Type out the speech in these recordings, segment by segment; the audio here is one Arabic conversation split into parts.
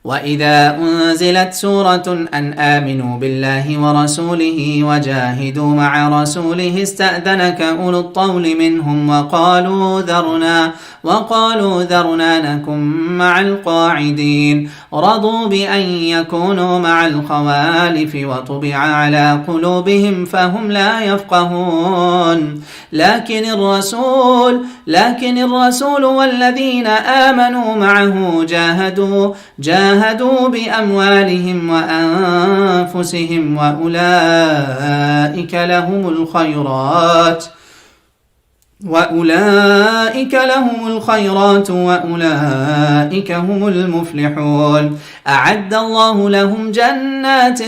وإذا أنزلت سورة أن آمنوا بالله ورسوله وجاهدوا مع رسوله استأذنك أولو الطول منهم وقالوا ذرنا نكن مع القاعدين رضوا بأن يكونوا مع الخوالف وطبع على قلوبهم فهم لا يفقهون لكن الرسول والذين آمنوا معه جاهدوا بأموالهم وأنفسهم وأولئك لهم الخيرات وأولئك هم المفلحون أعد الله لهم جنات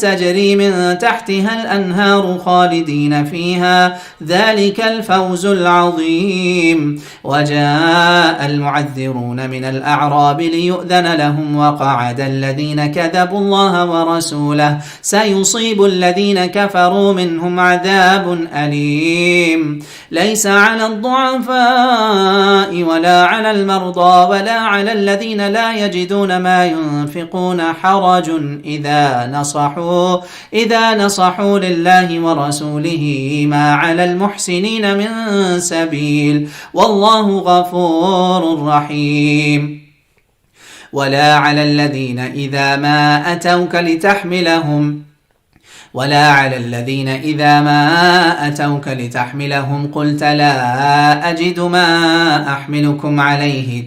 تجري من تحتها الأنهار خالدين فيها ذلك الفوز العظيم وجاء المعذرون من الأعراب ليؤذن لهم وقعد الذين كذبوا الله ورسوله سيصيب الذين كفروا منهم عذاب أليم ليس على الضعفاء ولا على المرضى ولا على الذين لا يجدون ما ينفقون حرج إذا نصحوا لله ورسوله ما على المحسنين من سبيل والله غفور رحيم ولا على الذين إذا ما أتوك لتحملهم قلت لا أجد ما أحملكم عليه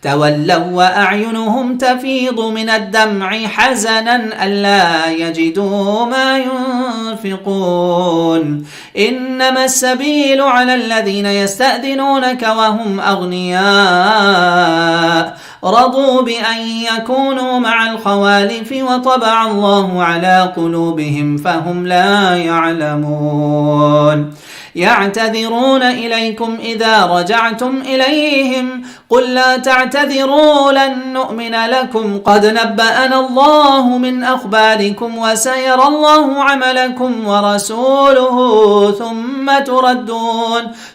تولوا وأعينهم تفيض من الدمع حزنا ألا يجدوا ما ينفقون إنما السبيل على الذين يستأذنونك وهم أغنياء رضوا بأن يكونوا مع الخوالف وطبع الله على قلوبهم فهم لا يعلمون يعتذرون إليكم إذا رجعتم إليهم قل لا تعتذروا لن نؤمن لكم قد نبأنا الله من أخباركم وسيرى الله عملكم ورسوله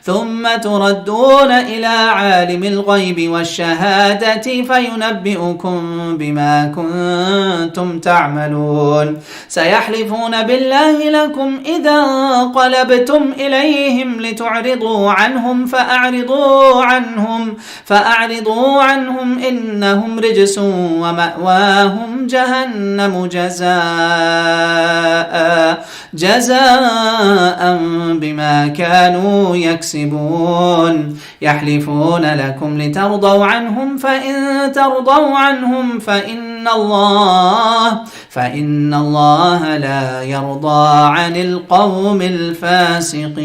ثم تردون إلى عالم الغيب والشهادة فينبئكم بما كنتم تعملون سيحلفون بالله لكم إذا انقلبتم إليهم لتعرضوا عنهم فأعرضوا عنهم إنهم رجس ومأواهم جهنم جزاء بما كانوا يكسبون يحلفون لكم لترضوا عنهم فإن ترضوا عنهم فإن الله لا يرضى عن القوم الفاسقين